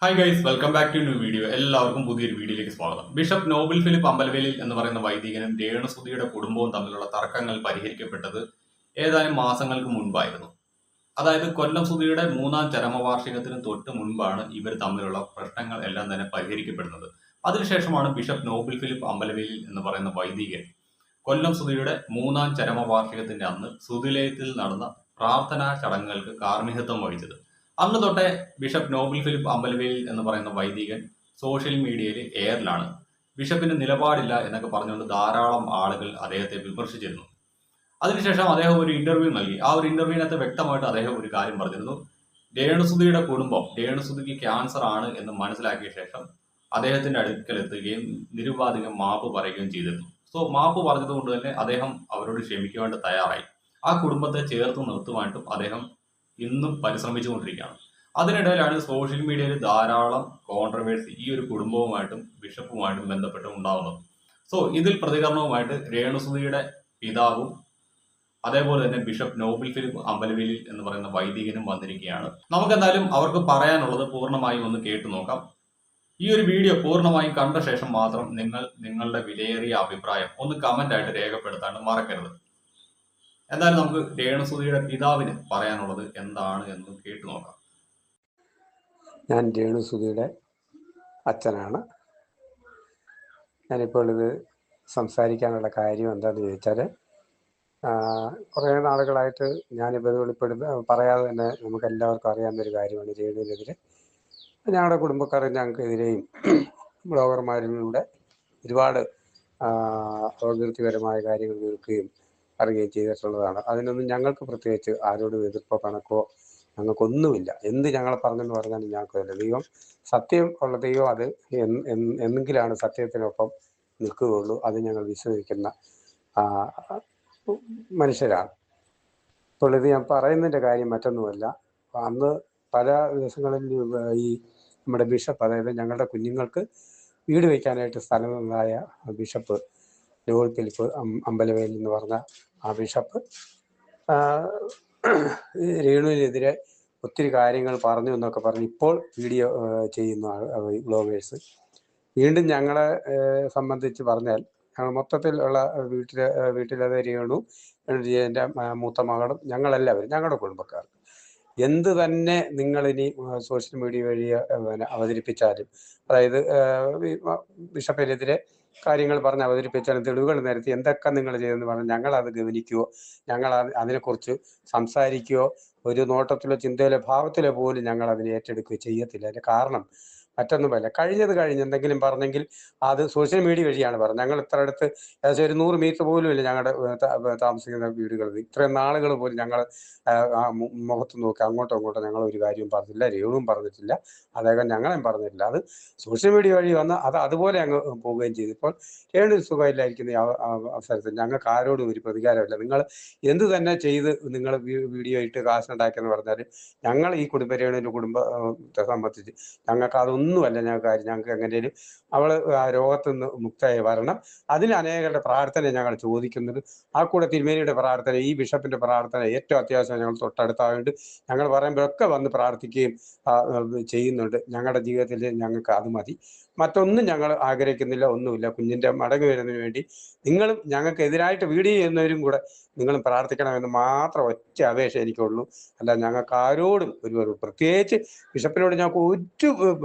Hi guys, welcome back to new video. എല്ലാവർക്കും പുതിയൊരു വീഡിയോയിലേക്ക് സ്വാഗതം. ബിഷപ്പ് നോബിൾ ഫിലിപ്പ് അമ്പലവേലിൽ എന്ന് പറയുന്ന വൈദികനും രേണുസുതിയുടെ കുടുംബവും തമ്മിലുള്ള തർക്കങ്ങൾ പരിഹരിക്കപ്പെട്ടത് ഏതാനും മാസങ്ങൾക്ക് മുൻപായിരുന്നു. അതായത് കൊല്ലം സുധിയുടെ മൂന്നാം ചരമവാർഷികത്തിന് തൊട്ട് മുൻപാണ് ഇവർ തമ്മിലുള്ള പ്രശ്നങ്ങൾ എല്ലാം തന്നെ പരിഹരിക്കപ്പെടുന്നത്. അതിനുശേഷമാണ് ബിഷപ്പ് നോബിൾ ഫിലിപ്പ് അമ്പലവേലിൽ എന്ന് പറയുന്ന വൈദികൻ കൊല്ലം സുധിയുടെ മൂന്നാം ചരമവാർഷികത്തിന്റെ അന്ന് സുധിലയത്തിൽ നടന്ന പ്രാർത്ഥനാ ചടങ്ങുകൾക്ക് കാർമ്മികത്വം വഹിച്ചത്. അന്ന് തൊട്ടേ ബിഷപ്പ് നോബിൾ ഫിലിപ്പ് അമ്പലവേലിൽ എന്ന് പറയുന്ന വൈദികൻ സോഷ്യൽ മീഡിയയിൽ എയറിലാണ്. ബിഷപ്പിന് നിലപാടില്ല എന്നൊക്കെ പറഞ്ഞുകൊണ്ട് ധാരാളം ആളുകൾ അദ്ദേഹത്തെ വിമർശിച്ചിരുന്നു. അതിനുശേഷം അദ്ദേഹം ഒരു ഇന്റർവ്യൂ നൽകി. ആ ഒരു ഇന്റർവ്യൂവിനകത്ത് വ്യക്തമായിട്ട് അദ്ദേഹം ഒരു കാര്യം പറഞ്ഞിരുന്നു. രേണുസുതിയുടെ കുടുംബം രേണുസുതിക്ക് ക്യാൻസർ ആണ് എന്ന് മനസ്സിലാക്കിയ ശേഷം അദ്ദേഹത്തിന്റെ അടുക്കൽ എത്തുകയും നിരുപാധികം മാപ്പ് പറയുകയും ചെയ്തിരുന്നു. സോ മാപ്പ് പറഞ്ഞതുകൊണ്ട് തന്നെ അദ്ദേഹം അവരോട് ക്ഷമിക്കുവാൻ തയ്യാറായി. ആ കുടുംബത്തെ ചേർത്ത് നിർത്തുവാനായിട്ടും അദ്ദേഹം ഇന്നും പരിശ്രമിച്ചുകൊണ്ടിരിക്കുകയാണ്. അതിനിടയിലാണ് സോഷ്യൽ മീഡിയയിൽ ധാരാളം കോൺട്രവേഴ്സി ഈ ഒരു കുടുംബവുമായിട്ടും ബിഷപ്പുമായിട്ടും ബന്ധപ്പെട്ട് ഉണ്ടാകുന്നത്. സോ ഇതിൽ പ്രതികരണവുമായിട്ട് രേണുസുതിയുടെ പിതാവും അതേപോലെ തന്നെ ബിഷപ്പ് നോബിൾ ഫിലിപ്പ് അമ്പലവേലിൽ എന്ന് പറയുന്ന വൈദികനും വന്നിരിക്കുകയാണ്. നമുക്കെന്തായാലും അവർക്ക് പറയാനുള്ളത് പൂർണ്ണമായും ഒന്ന് കേട്ടു നോക്കാം. ഈ ഒരു വീഡിയോ പൂർണ്ണമായും കണ്ട ശേഷം മാത്രം നിങ്ങളുടെ വിലയേറിയ അഭിപ്രായം ഒന്ന് കമന്റ് ആയിട്ട് രേഖപ്പെടുത്താണ്ട് മറക്കരുത്. എന്തായാലും നമുക്ക് രേണുസുതിയുടെ പിതാവിന് പറയാനുള്ളത് എന്താണ് എന്ന് കേട്ടു നോക്കാം. ഞാൻ രേണുസുതിയുടെ അച്ഛനാണ്. ഞാനിപ്പോൾ ഇത് സംസാരിക്കാനുള്ള കാര്യം എന്താണെന്ന് ചോദിച്ചാൽ, കുറേ നാളുകളായിട്ട് ഞാനിപ്പോൾ ഇത് പറയാതെ തന്നെ നമുക്ക് എല്ലാവർക്കും അറിയാവുന്നൊരു കാര്യമാണ് രേണുവിനെതിരെ ഞങ്ങളുടെ കുടുംബക്കാർ ഞങ്ങൾക്കെതിരെയും ബ്ലോഗർമാരിലൂടെ ഒരുപാട് അപകീർത്തികരമായ കാര്യങ്ങൾ കേൾക്കുകയും അറിയുകയും ചെയ്തിട്ടുള്ളതാണ്. അതിനൊന്നും ഞങ്ങൾക്ക് പ്രത്യേകിച്ച് ആരോടും എതിർപ്പോ കണക്കോ ഞങ്ങൾക്കൊന്നുമില്ല. എന്ത് ഞങ്ങളെ പറഞ്ഞെന്ന് പറഞ്ഞാലും ഞങ്ങൾക്കല്ല. ദൈവം സത്യം ഉള്ള ദൈവം, അത് എന്നെങ്കിലാണ് സത്യത്തിനൊപ്പം നിൽക്കുകയുള്ളൂ. അത് ഞങ്ങൾ വിശ്വസിക്കുന്ന മനുഷ്യരാണ്. അപ്പോൾ ഇത് ഞാൻ പറയുന്നതിൻ്റെ കാര്യം മറ്റൊന്നുമല്ല. അന്ന് പല ദിവസങ്ങളിൽ ഈ നമ്മുടെ ബിഷപ്പ്, അതായത് ഞങ്ങളുടെ കുഞ്ഞുങ്ങൾക്ക് വീട് വയ്ക്കാനായിട്ട് സ്ഥലമുണ്ടായ ബിഷപ്പ് നോബിൾ ഫിലിപ്പ് അമ്പലവേൽ എന്ന് പറഞ്ഞ ആ ബിഷപ്പ് രേണുവിനെതിരെ ഒത്തിരി കാര്യങ്ങൾ പറഞ്ഞു എന്നൊക്കെ പറഞ്ഞ് ഇപ്പോൾ വീഡിയോ ചെയ്യുന്ന ബ്ലോഗേഴ്സ് വീണ്ടും ഞങ്ങളെ സംബന്ധിച്ച് പറഞ്ഞാൽ, ഞങ്ങൾ മൊത്തത്തിലുള്ള വീട്ടിലത് രേണു, എൻ്റെ മൂത്ത മകളും, ഞങ്ങളെല്ലാവരും ഞങ്ങളുടെ കുടുംബക്കാർ എന്ത് തന്നെ നിങ്ങളിനി സോഷ്യൽ മീഡിയ വഴി അവതരിപ്പിച്ചാലും, അതായത് ബിഷപ്പിനെതിരെ കാര്യങ്ങൾ പറഞ്ഞ് അവതരിപ്പിച്ചാലും, തെളിവുകൾ നിരത്തി എന്തൊക്കെ നിങ്ങൾ ചെയ്തെന്ന് പറഞ്ഞാൽ ഞങ്ങളത് ഗവനിക്കുകയോ ഞങ്ങൾ അതിനെക്കുറിച്ച് സംസാരിക്കുകയോ ഒരു നോട്ടത്തിലോ ചിന്തയിലോ ഭാവത്തിലോ പോലും ഞങ്ങൾ അതിനെ ഏറ്റെടുക്കുകയോ ചെയ്യത്തില്ല. അതിൻ്റെ കാരണം മറ്റൊന്നുമല്ല, കഴിഞ്ഞ് എന്തെങ്കിലും പറഞ്ഞെങ്കിൽ അത് സോഷ്യൽ മീഡിയ വഴിയാണ് പറഞ്ഞത്. ഞങ്ങൾ ഇത്ര അടുത്ത് ഏകദേശം ഒരു 100 മീറ്റർ പോലും ഇല്ല ഞങ്ങളുടെ താമസിക്കുന്ന വീടുകളിൽ. ഇത്രയും നാളുകൾ പോലും ഞങ്ങൾ മുഖത്ത് നോക്കി അങ്ങോട്ടോ ഞങ്ങൾ ഒരു കാര്യവും പറഞ്ഞില്ല. രേണുവും പറഞ്ഞിട്ടില്ല, അദ്ദേഹം ഞങ്ങളെയും പറഞ്ഞിട്ടില്ല. അത് സോഷ്യൽ മീഡിയ വഴി വന്ന് അത് അതുപോലെ അങ്ങ് പോവുകയും ചെയ്തു. ഇപ്പോൾ രേണു സുഖമില്ലായിരിക്കുന്ന അവസരത്തിൽ ഞങ്ങൾക്ക് ആരോടും ഒരു പ്രതികാരമില്ല. നിങ്ങൾ എന്ത് തന്നെ ചെയ്ത് നിങ്ങൾ വീഡിയോ ഇട്ട് കാശുണ്ടാക്കിയെന്ന് പറഞ്ഞാൽ ഞങ്ങൾ ഈ രേണുവിൻ്റെ കുടുംബത്തെ സംബന്ധിച്ച് ഞങ്ങൾക്ക് അതൊന്നുമല്ല ഞങ്ങൾക്ക് എങ്ങനെയും അവൾ ആ രോഗത്തു നിന്ന് മുക്തയായി വരണം. അതിന് അനേകരുടെ പ്രാർത്ഥന ഞങ്ങൾ ചോദിക്കുന്നുണ്ട്. ആ കൂടെ തിരുമേനിയുടെ പ്രാർത്ഥന, ഈ ബിഷപ്പിന്റെ പ്രാർത്ഥന ഏറ്റവും അത്യാവശ്യം ഞങ്ങൾ തൊട്ടടുത്തായതുകൊണ്ട് ഞങ്ങൾ പറയുമ്പോഴൊക്കെ വന്ന് പ്രാർത്ഥിക്കുകയും ചെയ്യുന്നുണ്ട്. ഞങ്ങളുടെ ജീവിതത്തിൽ ഞങ്ങൾക്ക് അത് മതി, മറ്റൊന്നും ഞങ്ങൾ ആഗ്രഹിക്കുന്നില്ല, ഒന്നുമില്ല. കുഞ്ഞിൻ്റെ മടങ്ങി വരുന്നതിന് വേണ്ടി നിങ്ങളും ഞങ്ങൾക്ക് എതിരായിട്ട് വീഡിയോ ചെയ്യുന്നവരും കൂടെ നിങ്ങളും പ്രാർത്ഥിക്കണമെന്ന് മാത്രം ഒറ്റ അപേക്ഷ എനിക്കുള്ളൂ. അല്ല ഞങ്ങൾക്ക് ആരോടും ഒരു പ്രത്യേകിച്ച് ബിഷപ്പിനോട് ഞങ്ങൾക്ക് ഒരു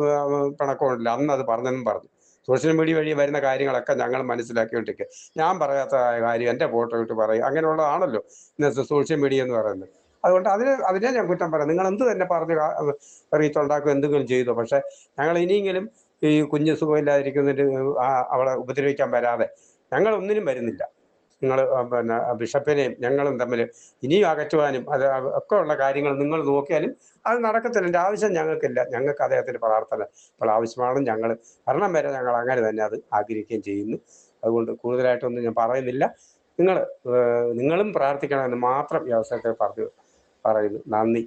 പിണക്കമില്ല. അന്ന് അത് പറഞ്ഞെന്നും പറഞ്ഞു. സോഷ്യൽ മീഡിയ വഴി വരുന്ന കാര്യങ്ങളൊക്കെ ഞങ്ങൾ മനസ്സിലാക്കിക്കൊണ്ടിരിക്കുക. ഞാൻ പറയാത്ത കാര്യം എൻ്റെ ഫോട്ടോ ഇട്ട് പറയും, അങ്ങനെയുള്ളതാണല്ലോ ഇന്നത്തെ സോഷ്യൽ മീഡിയ എന്ന് പറയുന്നത്. അതുകൊണ്ട് അതിനെ ഞാൻ കുറ്റം പറയാം. നിങ്ങൾ എന്ത് തന്നെ പറഞ്ഞ് റീച്ചുണ്ടാക്കും, എന്തെങ്കിലും ചെയ്തോ. പക്ഷെ ഞങ്ങൾ ഇനിയെങ്കിലും ഈ കുഞ്ഞ് സുഖമില്ലാതിരിക്കുന്നതിന് അവളെ ഉപദ്രവിക്കാൻ വരാതെ ഞങ്ങൾ ഒന്നിനും വരുന്നില്ല. നിങ്ങൾ പിന്നെ ബിഷപ്പിനെയും ഞങ്ങളും തമ്മിൽ ഇനിയും അകറ്റുവാനും അത് ഒക്കെ ഉള്ള കാര്യങ്ങൾ നിങ്ങൾ നോക്കിയാലും അത് നടക്കത്തില്ല. എൻ്റെ ആവശ്യം ഞങ്ങൾക്കില്ല. ഞങ്ങൾക്ക് അദ്ദേഹത്തിൻ്റെ പ്രാർത്ഥന ഇപ്പോൾ ആവശ്യമാണ്. ഞങ്ങൾ മരണം വരെ ഞങ്ങൾ അങ്ങനെ തന്നെ അത് ആഗ്രഹിക്കുകയും ചെയ്യുന്നു. അതുകൊണ്ട് കൂടുതലായിട്ടൊന്നും ഞാൻ പറയുന്നില്ല. നിങ്ങളും പ്രാർത്ഥിക്കണമെന്ന് മാത്രം ഈ അവസരത്തിൽ പറയുന്നു. നന്ദി.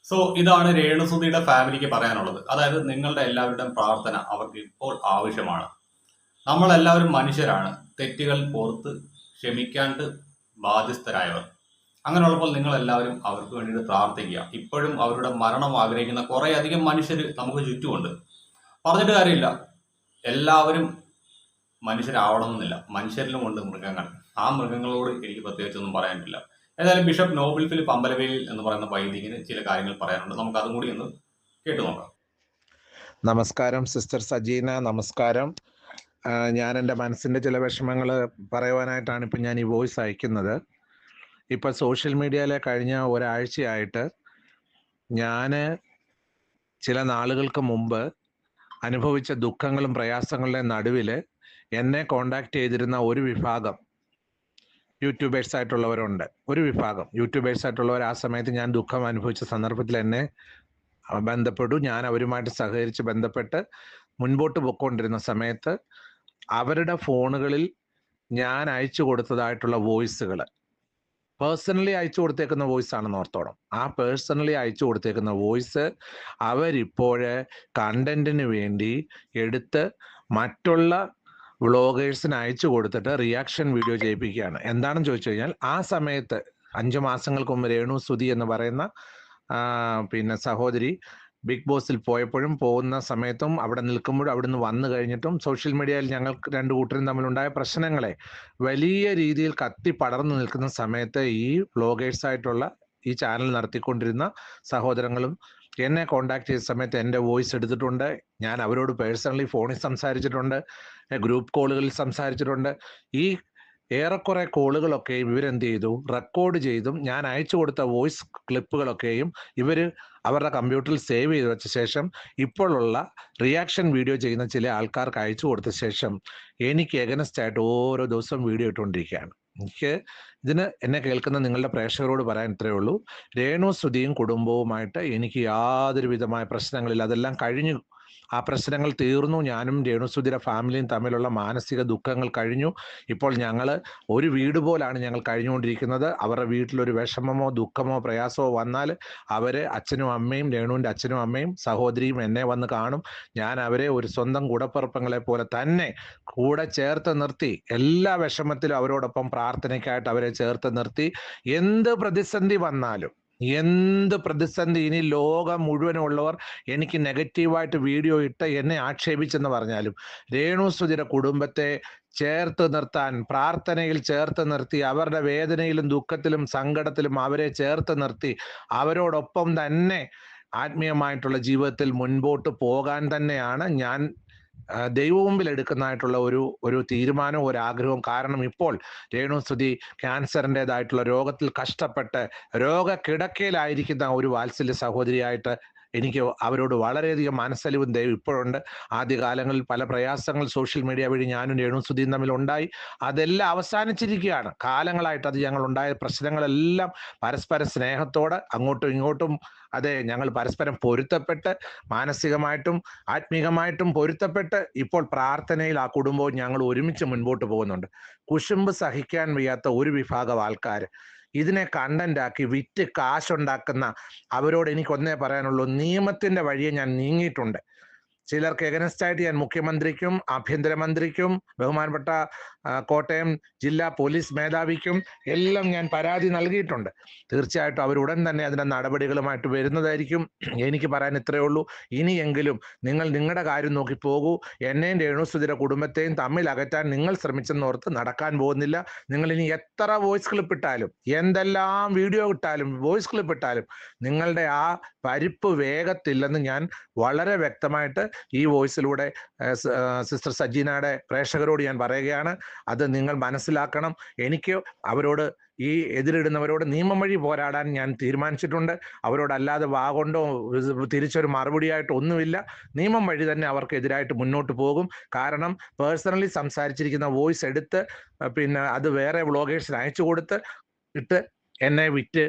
സോ ഇതാണ് രേണുസുതിയുടെ ഫാമിലിക്ക് പറയാനുള്ളത്. അതായത് നിങ്ങളുടെ എല്ലാവരുടെയും പ്രാർത്ഥന അവർക്ക് ഇപ്പോൾ ആവശ്യമാണ്. നമ്മളെല്ലാവരും മനുഷ്യരാണ്, തെറ്റുകൾ പുറത്ത് ക്ഷമിക്കാണ്ട് ബാധ്യസ്ഥരായവർ. അങ്ങനെയുള്ളപ്പോൾ നിങ്ങൾ എല്ലാവരും അവർക്ക് വേണ്ടിയിട്ട് പ്രാർത്ഥിക്കുക. ഇപ്പോഴും അവരുടെ മരണം ആഗ്രഹിക്കുന്ന കുറേ അധികം മനുഷ്യർ നമുക്ക് ചുറ്റുമുണ്ട്. പറഞ്ഞിട്ട് കാര്യമില്ല, എല്ലാവരും മനുഷ്യരാവണമെന്നില്ല. മനുഷ്യരിലും ഉണ്ട് മൃഗങ്ങൾ. ആ മൃഗങ്ങളോട് എനിക്ക് പ്രത്യേകിച്ചൊന്നും പറയാനില്ല. ഏതായാലും ബിഷപ്പ് നോബിൾ ഫിലിപ്പ് അമ്പലവേലിൽ എന്ന് പറയുന്ന വൈദികന് ചില കാര്യങ്ങൾ പറയാനുണ്ട്. നമുക്ക് അതും കൂടി ഒന്ന് കേട്ടു നോക്കാം. നമസ്കാരം സിസ്റ്റർ സജീന, നമസ്കാരം. ഞാൻ എൻ്റെ മനസ്സിൻ്റെ ചില വിഷമങ്ങൾ പറയുവാനായിട്ടാണ് ഇപ്പം ഞാൻ ഈ വോയിസ് അയക്കുന്നത്. ഇപ്പം സോഷ്യൽ മീഡിയയിലെ കഴിഞ്ഞ ഒരാഴ്ചയായിട്ട് ഞാൻ ചില നാളുകൾക്ക് മുമ്പ് അനുഭവിച്ച ദുഃഖങ്ങളും പ്രയാസങ്ങളുടെ നടുവിൽ എന്നെ കോണ്ടാക്ട് ചെയ്തിരുന്ന ഒരു വിഭാഗം യൂട്യൂബേഴ്സ് ആയിട്ടുള്ളവരുണ്ട്. ഒരു വിഭാഗം യൂട്യൂബേഴ്സ് ആയിട്ടുള്ളവർ ആ സമയത്ത് ഞാൻ ദുഃഖം അനുഭവിച്ച സന്ദർഭത്തിൽ എന്നെ ബന്ധപ്പെട്ടു. ഞാൻ അവരുമായിട്ട് സഹകരിച്ച് ബന്ധപ്പെട്ട് മുൻപോട്ട് പോയിക്കൊണ്ടിരുന്ന സമയത്ത് അവരുടെ ഫോണുകളിൽ ഞാൻ അയച്ചു കൊടുത്തതായിട്ടുള്ള വോയിസുകൾ, പേഴ്സണലി അയച്ചു കൊടുത്തേക്കുന്ന വോയിസ് ആണെന്ന് ഓർത്തോണം. ആ പേഴ്സണലി അയച്ചു കൊടുത്തേക്കുന്ന വോയിസ് അവരിപ്പോൾ കണ്ടന്റിന് വേണ്ടി എടുത്ത് മറ്റുള്ള വ്ളോഗേഴ്സിന് അയച്ചു കൊടുത്തിട്ട് റിയാക്ഷൻ വീഡിയോ ചെയ്യിപ്പിക്കുകയാണ്. എന്താണെന്ന് ചോദിച്ചു കഴിഞ്ഞാൽ, ആ സമയത്ത് 5 മാസങ്ങൾക്ക് മുമ്പ് രേണു സുധി എന്ന് പറയുന്ന സഹോദരി ബിഗ് ബോസിൽ പോയപ്പോഴും പോകുന്ന സമയത്തും അവിടെ നിൽക്കുമ്പോഴും അവിടുന്ന് വന്നു കഴിഞ്ഞിട്ടും സോഷ്യൽ മീഡിയയിൽ ഞങ്ങൾക്ക് 2 കൂട്ടരും തമ്മിലുണ്ടായ പ്രശ്നങ്ങളെ വലിയ രീതിയിൽ കത്തി പടർന്നു നിൽക്കുന്ന സമയത്ത് ഈ വ്ളോഗേഴ്സായിട്ടുള്ള ഈ ചാനൽ നടത്തിക്കൊണ്ടിരുന്ന സഹോദരങ്ങളും എന്നെ കോണ്ടാക്ട് ചെയ്ത സമയത്ത് എൻ്റെ വോയിസ് എടുത്തിട്ടുണ്ട്. ഞാൻ അവരോട് പേഴ്സണലി ഫോണിൽ സംസാരിച്ചിട്ടുണ്ട്, ഗ്രൂപ്പ് കോളുകളിൽ സംസാരിച്ചിട്ടുണ്ട്. ഈ ഏറെക്കുറെ കോളുകളൊക്കെയും ഇവരെന്ത് ചെയ്തു, റെക്കോർഡ് ചെയ്തും ഞാൻ അയച്ചു കൊടുത്ത വോയിസ് ക്ലിപ്പുകളൊക്കെയും ഇവർ അവരുടെ കമ്പ്യൂട്ടറിൽ സേവ് ചെയ്ത് വെച്ച ശേഷം ഇപ്പോഴുള്ള റിയാക്ഷൻ വീഡിയോ ചെയ്യുന്ന ചില ആൾക്കാർക്ക് അയച്ചു കൊടുത്ത ശേഷം എനിക്ക് എഗനസ്റ്റ് ആയിട്ട് ഓരോ ദിവസവും വീഡിയോ ഇട്ടുകൊണ്ടിരിക്കുകയാണ്. എനിക്ക് ഇതിന് എന്നെ കേൾക്കുന്ന നിങ്ങളുടെ പ്രേക്ഷകരോട് പറയാൻ ഇത്രയേ ഉള്ളൂ. രേണു സുധിയും കുടുംബവുമായിട്ട് എനിക്ക് യാതൊരു വിധമായ പ്രശ്നങ്ങളില്ല. അതെല്ലാം കഴിഞ്ഞു. ആ പ്രശ്നങ്ങൾ തീർന്നു. ഞാനും രേണുസുധിയുടെ ഫാമിലിയും തമ്മിലുള്ള മാനസിക ദുഃഖങ്ങൾ കഴിഞ്ഞു. ഇപ്പോൾ ഞങ്ങൾ ഒരു വീട് പോലാണ് ഞങ്ങൾ കഴിഞ്ഞുകൊണ്ടിരിക്കുന്നത്. അവരുടെ വീട്ടിലൊരു വിഷമമോ ദുഃഖമോ പ്രയാസമോ വന്നാൽ അവർ അച്ഛനും അമ്മയും, രേണുവിൻ്റെ അച്ഛനും അമ്മയും സഹോദരിയും എന്നെ വന്ന് കാണും. ഞാൻ അവരെ ഒരു സ്വന്തം കൂടപ്പിറപ്പങ്ങളെ പോലെ തന്നെ കൂടെ ചേർത്ത് നിർത്തി, എല്ലാ വിഷമത്തിലും അവരോടൊപ്പം പ്രാർത്ഥനയ്ക്കായിട്ട് അവരെ ചേർത്ത് നിർത്തി. എന്ത് പ്രതിസന്ധി വന്നാലും, എന്ത് പ്രതിസന്ധി, ഇനി ലോകം മുഴുവനുള്ളവർ എനിക്ക് നെഗറ്റീവായിട്ട് വീഡിയോ ഇട്ട് എന്നെ ആക്ഷേപിച്ചെന്ന് പറഞ്ഞാലും രേണുസുധിയുടെ കുടുംബത്തെ ചേർത്ത് നിർത്താൻ, പ്രാർത്ഥനയിൽ ചേർത്ത് നിർത്തി, അവരുടെ വേദനയിലും ദുഃഖത്തിലും സങ്കടത്തിലും അവരെ ചേർത്ത് നിർത്തി അവരോടൊപ്പം തന്നെ ആത്മീയമായിട്ടുള്ള ജീവിതത്തിൽ മുൻപോട്ട് പോകാൻ തന്നെയാണ് ഞാൻ ദൈവമുമ്പിൽ എടുക്കുന്നതായിട്ടുള്ള ഒരു തീരുമാനവും ഒരാഗ്രഹവും. കാരണം ഇപ്പോൾ രേണുസുധി ക്യാൻസറിൻ്റെതായിട്ടുള്ള രോഗത്തിൽ കഷ്ടപ്പെട്ട് രോഗക്കിടക്കയിലായിരിക്കുന്ന ഒരു വാത്സല്യ സഹോദരിയായിട്ട് എനിക്ക് അവരോട് വളരെയധികം മനസ്സലിവും ദൈവം ഇപ്പോഴുണ്ട്. ആദ്യകാലങ്ങളിൽ പല പ്രയാസങ്ങൾ സോഷ്യൽ മീഡിയ വഴി ഞാനും രേണുസുധിയും തമ്മിൽ ഉണ്ടായി. അതെല്ലാം അവസാനിച്ചിരിക്കുകയാണ്. കാലങ്ങളായിട്ട് അത് ഞങ്ങളുണ്ടായ പ്രശ്നങ്ങളെല്ലാം പരസ്പര സ്നേഹത്തോടെ അങ്ങോട്ടും ഇങ്ങോട്ടും ഞങ്ങൾ പരസ്പരം പൊരുത്തപ്പെട്ട്, മാനസികമായിട്ടും ആത്മീകമായിട്ടും പൊരുത്തപ്പെട്ട് ഇപ്പോൾ പ്രാർത്ഥനയിൽ ആ കുടുംബവും ഞങ്ങൾ ഒരുമിച്ച് മുൻപോട്ട് പോകുന്നുണ്ട്. കുശുമ്പ് സഹിക്കാൻ വയ്യാത്ത ഒരു വിഭാഗം ആൾക്കാർ ഇതിനെ കണ്ടന്റാക്കി വിറ്റ് കാശുണ്ടാക്കുന്ന അവരോട് എനിക്കൊന്നേ പറയാനുള്ളൂ, നിയമത്തിൻ്റെ വഴിയെ ഞാൻ നീങ്ങിയിട്ടുണ്ട്. ചിലർക്ക് എഗനസ്റ്റായിട്ട് ഞാൻ മുഖ്യമന്ത്രിക്കും ആഭ്യന്തരമന്ത്രിക്കും ബഹുമാനപ്പെട്ട കോട്ടയം ജില്ലാ പോലീസ് മേധാവിക്കും എല്ലാം ഞാൻ പരാതി നൽകിയിട്ടുണ്ട്. തീർച്ചയായിട്ടും അവരുടൻ തന്നെ അതിൻ്റെ നടപടികളുമായിട്ട് വരുന്നതായിരിക്കും. എനിക്ക് പറയാൻ ഇത്രയേ ഉള്ളൂ, ഇനിയെങ്കിലും നിങ്ങൾ നിങ്ങളുടെ കാര്യം നോക്കി പോകൂ. എന്നെയും രേണുസുധിയുടെ കുടുംബത്തെയും തമ്മിൽ അകറ്റാൻ നിങ്ങൾ ശ്രമിച്ചെന്നോർത്ത് നടക്കാൻ പോകുന്നില്ല. നിങ്ങൾ ഇനി എത്ര വോയിസ് ക്ലിപ്പ് ഇട്ടാലും, എന്തെല്ലാം വീഡിയോ ഇട്ടാലും, വോയിസ് ക്ലിപ്പ് ഇട്ടാലും നിങ്ങളുടെ ആ പരിപ്പ് വേഗത്തില്ലെന്ന് ഞാൻ വളരെ വ്യക്തമായിട്ട് ഈ വോയിസിലൂടെ സിസ്റ്റർ സജീനയുടെ പ്രേക്ഷകരോട് ഞാൻ പറയുകയാണ്. അത് നിങ്ങൾ മനസ്സിലാക്കണം. എനിക്ക് അവരോട്, ഈ എതിരിടുന്നവരോട് നിയമം വഴി പോരാടാൻ ഞാൻ തീരുമാനിച്ചിട്ടുണ്ട്. അവരോടല്ലാതെ വാഗൊണ്ടോ തിരിച്ചൊരു മറുപടിയായിട്ട് ഒന്നുമില്ല. നിയമം വഴി തന്നെ അവർക്കെതിരായിട്ട് മുന്നോട്ട് പോകും. കാരണം പേഴ്സണലി സംസാരിച്ചിരിക്കുന്ന വോയിസ് എടുത്ത് അത് വേറെ വ്ളോഗേഴ്സിന് അയച്ചു കൊടുത്ത് ഇട്ട് എന്നെ വിറ്റ്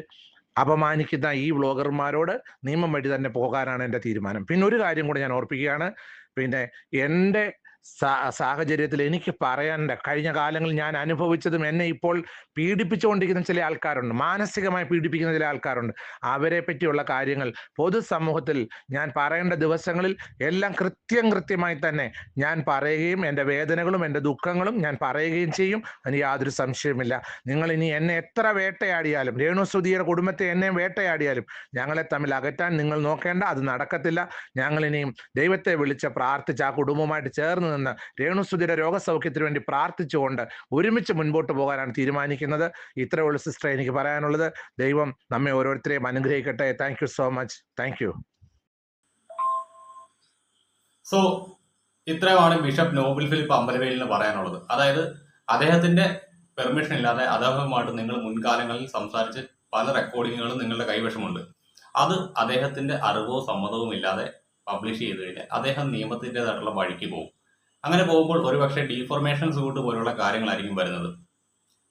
അപമാനിക്കുന്ന ഈ വ്ളോഗർമാരോട് നിയമം വഴി തന്നെ പോകാനാണ് എൻ്റെ തീരുമാനം. പിന്നെ ഒരു കാര്യം കൂടെ ഞാൻ ഓർപ്പിക്കുകയാണ്. എൻ്റെ സാഹചര്യത്തിൽ എനിക്ക് പറയാനുണ്ട്. കഴിഞ്ഞ കാലങ്ങളിൽ ഞാൻ അനുഭവിച്ചതും എന്നെ ഇപ്പോൾ പീഡിപ്പിച്ചുകൊണ്ടിരിക്കുന്ന ചില ആൾക്കാരുണ്ട്, മാനസികമായി പീഡിപ്പിക്കുന്ന ചില ആൾക്കാരുണ്ട്. അവരെ പറ്റിയുള്ള കാര്യങ്ങൾ പൊതുസമൂഹത്തിൽ ഞാൻ പറയേണ്ട ദിവസങ്ങളിൽ എല്ലാം കൃത്യമായി തന്നെ ഞാൻ പറയുകയും എൻ്റെ വേദനകളും എൻ്റെ ദുഃഖങ്ങളും ഞാൻ പറയുകയും ചെയ്യും. അതിന് യാതൊരു സംശയമില്ല. നിങ്ങൾ ഇനി എന്നെ എത്ര വേട്ടയാടിയാലും, രേണുസുധിയുടെ കുടുംബത്തെ എന്നെ വേട്ടയാടിയാലും ഞങ്ങളെ തമ്മിൽ അകറ്റാൻ നിങ്ങൾ നോക്കേണ്ട, അത് നടക്കത്തില്ല. ഞങ്ങൾ ഇനിയും ദൈവത്തെ വിളിച്ച് പ്രാർത്ഥിച്ച് ആ കുടുംബവുമായിട്ട് ചേർന്ന് നിന്ന് രേണുസുധിയുടെ രോഗസൗഖ്യത്തിന് വേണ്ടി പ്രാർത്ഥിച്ചുകൊണ്ട് ഒരുമിച്ച് മുൻപോട്ട് പോകാനാണ് തീരുമാനിക്കുന്നത്. ഇത്രയേ ഉള്ളൂ സിസ്റ്റർ എനിക്ക് പറയാനുള്ളത്. ദൈവം നമ്മെ ഓരോരുത്തരെയും അനുഗ്രഹിക്കട്ടെ. Thank you so much. Thank you. So ഇത്രയുമാണ് ബിഷപ്പ് നോബിൾ ഫിലിപ്പ് അമ്പലവേലിന് പറയാനുള്ളത്. അതായത് അദ്ദേഹത്തിന്റെ പെർമിഷൻ ഇല്ലാതെ അദ്ദേഹവുമായിട്ട് നിങ്ങൾ മുൻകാലങ്ങളിൽ സംസാരിച്ച് പല റെക്കോർഡിങ്ങുകളും നിങ്ങളുടെ കൈവശമുണ്ട്. അത് അദ്ദേഹത്തിന്റെ അറിവോ സമ്മതവും ഇല്ലാതെ പബ്ലിഷ് ചെയ്ത് കഴിഞ്ഞാൽ അദ്ദേഹം നിയമത്തിൻ്റെതായിട്ടുള്ള വഴിക്ക് പോകും. അങ്ങനെ പോകുമ്പോൾ ഒരുപക്ഷെ ഡീഫോർമേഷൻ സൂട്ട് പോലുള്ള കാര്യങ്ങളായിരിക്കും വരുന്നത്.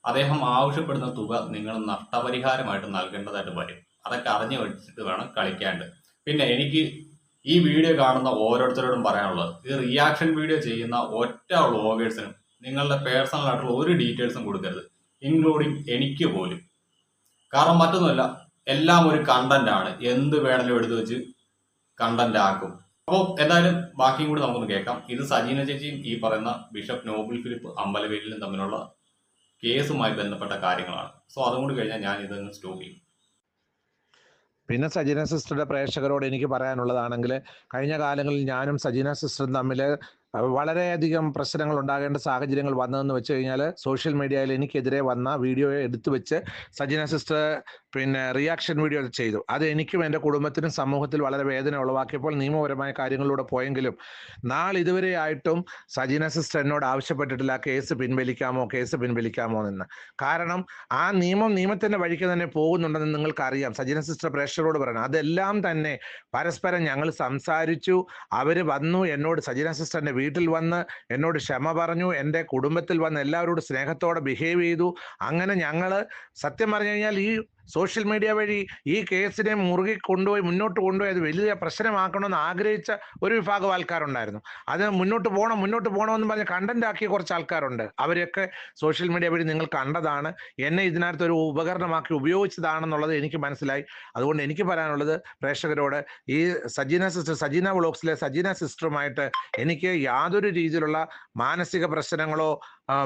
അദ്ദേഹം ആവശ്യപ്പെടുന്ന തുക നിങ്ങൾ നഷ്ടപരിഹാരമായിട്ട് നൽകേണ്ടതായിട്ട് വരും. അതൊക്കെ അറിഞ്ഞു വെച്ചിട്ട് വേണം കളിക്കാണ്ട്. പിന്നെ എനിക്ക് ഈ വീഡിയോ കാണുന്ന ഓരോരുത്തരോടും പറയാനുള്ളത്, ഈ റിയാക്ഷൻ വീഡിയോ ചെയ്യുന്ന ഒറ്റ വ്ളോഗേഴ്സിനും നിങ്ങളുടെ പേഴ്സണൽ ആയിട്ടുള്ള ഒരു ഡീറ്റെയിൽസും കൊടുക്കരുത്, ഇൻക്ലൂഡിങ് എനിക്ക് പോലും. കാരണം മറ്റൊന്നുമല്ല, എല്ലാം ഒരു കണ്ടന്റ് ആണ്. എന്ത് വേണമെങ്കിലും എടുത്തു വെച്ച് കണ്ടന്റ് ആക്കും. അപ്പോൾ എന്തായാലും ബാക്കിയും കൂടി നമുക്കൊന്ന് കേൾക്കാം. ഇത് സജീന ചേച്ചിയും ഈ പറയുന്ന ബിഷപ്പ് നോബിൾ ഫിലിപ്പ് അമ്പലവേലിലും തമ്മിലുള്ള കേസുമായി ബന്ധപ്പെട്ട കാര്യങ്ങളാണ്. സോ അതും കൂടി കഴിഞ്ഞാൽ ഞാൻ ഇതൊന്ന് സ്റ്റോപ്പ് ചെയ്യും. പിന്നെ സജീന സിസ്റ്ററുടെ പ്രേക്ഷകരോട് എനിക്ക് പറയാനുള്ളതാണെങ്കിൽ, കഴിഞ്ഞ കാലങ്ങളിൽ ഞാനും സജീന സിസ്റ്ററും തമ്മിൽ വളരെയധികം പ്രശ്നങ്ങൾ ഉണ്ടാകേണ്ട സാഹചര്യങ്ങൾ വന്നതെന്ന് വെച്ച് കഴിഞ്ഞാൽ, സോഷ്യൽ മീഡിയയിൽ എനിക്കെതിരെ വന്ന വീഡിയോ എടുത്തു വെച്ച് സജീന സിസ്റ്റർ റിയാക്ഷൻ വീഡിയോ ചെയ്തു. അത് എനിക്കും എൻ്റെ കുടുംബത്തിനും സമൂഹത്തിൽ വളരെ വേദന ഉളവാക്കിയപ്പോൾ നിയമപരമായ കാര്യങ്ങളിലൂടെ പോയെങ്കിലും നാളിതുവരെ ആയിട്ടും സജീന സിസ്റ്റർ എന്നോട് ആവശ്യപ്പെട്ടിട്ടില്ല കേസ് പിൻവലിക്കാമോ എന്ന്. കാരണം ആ നിയമത്തിൻ്റെ വഴിക്ക് തന്നെ പോകുന്നുണ്ടെന്ന് നിങ്ങൾക്കറിയാം. സജീന സിസ്റ്റർ പ്രേക്ഷകരോട് പറയണം, അതെല്ലാം തന്നെ പരസ്പരം ഞങ്ങൾ സംസാരിച്ചു. അവർ വന്നു എന്നോട്, സജീന സിസ്റ്ററിൻ്റെ വീട്ടിൽ വന്ന് എന്നോട് ക്ഷമ പറഞ്ഞു, എൻ്റെ കുടുംബത്തിൽ വന്ന് എല്ലാവരോടും സ്നേഹത്തോടെ ബിഹേവ് ചെയ്തു. അങ്ങനെ ഞങ്ങൾ സത്യം പറഞ്ഞു കഴിഞ്ഞാൽ ഈ സോഷ്യൽ മീഡിയ വഴി ഈ കേസിനെ മുന്നോട്ട് കൊണ്ടുപോയി അത് വലിയ പ്രശ്നമാക്കണമെന്ന് ആഗ്രഹിച്ച ഒരു വിഭാഗം ആൾക്കാരുണ്ടായിരുന്നു. അത് മുന്നോട്ട് പോകണമെന്ന് പറഞ്ഞ് കണ്ടന്റ് ആക്കിയ കുറച്ച് ആൾക്കാരുണ്ട്. അവരെയൊക്കെ സോഷ്യൽ മീഡിയ വഴി നിങ്ങൾ കണ്ടതാണ്. എന്നെ ഇതിനകത്ത് ഒരു ഉപകരണമാക്കി ഉപയോഗിച്ചതാണെന്നുള്ളത് എനിക്ക് മനസ്സിലായി. അതുകൊണ്ട് എനിക്ക് പറയാനുള്ളത് പ്രേക്ഷകരോട്, ഈ സജീന വ്ളോഗ്സിലെ സജീന സിസ്റ്ററുമായിട്ട് എനിക്ക് യാതൊരു രീതിയിലുള്ള മാനസിക പ്രശ്നങ്ങളോ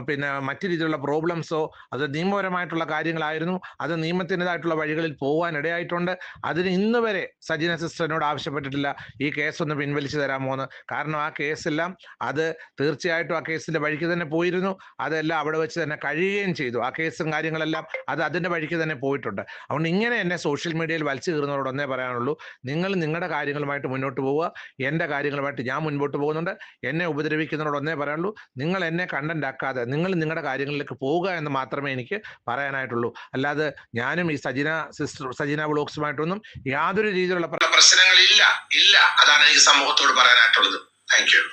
പിന്നെ മറ്റു രീതിയിലുള്ള പ്രോബ്ലംസോ, അത് നിയമപരമായിട്ടുള്ള കാര്യങ്ങളായിരുന്നു. അത് നിയമത്തിൻ്റെതായിട്ടുള്ള വഴികളിൽ പോകാൻ ഇടയായിട്ടുണ്ട്. അതിന് ഇന്ന് വരെ സജീന സിസ്റ്ററിനോട് ആവശ്യപ്പെട്ടിട്ടില്ല ഈ കേസ് ഒന്ന് പിൻവലിച്ചു തരാമോ എന്ന്. കാരണം ആ കേസെല്ലാം അത് തീർച്ചയായിട്ടും ആ കേസിന്റെ വഴിക്ക് തന്നെ പോയിരുന്നു. അതെല്ലാം അവിടെ വെച്ച് തന്നെ കഴിയുകയും ചെയ്തു. ആ കേസും കാര്യങ്ങളെല്ലാം അത് അതിന്റെ വഴിക്ക് തന്നെ പോയിട്ടുണ്ട്. അതുകൊണ്ട് ഇങ്ങനെ എന്നെ സോഷ്യൽ മീഡിയയിൽ വലിച്ചു കീറുന്നവരോട് ഒന്നേ പറയാനുള്ളൂ, നിങ്ങൾ നിങ്ങളുടെ കാര്യങ്ങളുമായിട്ട് മുന്നോട്ട് പോവുക. എൻ്റെ കാര്യങ്ങളുമായിട്ട് ഞാൻ മുൻപോട്ട് പോകുന്നുണ്ട്. എന്നെ ഉപദ്രവിക്കുന്നവരോട് ഒന്നേ പറയാനുള്ളൂ, നിങ്ങൾ എന്നെ കണ്ടന്റ് ആക്കാതെ നിങ്ങൾ നിങ്ങളുടെ കാര്യങ്ങളിലേക്ക് പോവുക എന്ന് മാത്രമേ എനിക്ക് പറയാനായിട്ടുള്ളൂ. അല്ലാതെ ഞാനും ഈ സജീന വ്ളോഗ്സുമായിട്ടൊന്നും യാതൊരു രീതിയിലുള്ള പ്രശ്നങ്ങളില്ല. അതാണ് എനിക്ക് സമൂഹത്തോട് പറയാനായിട്ടുള്ളത്. Thank you.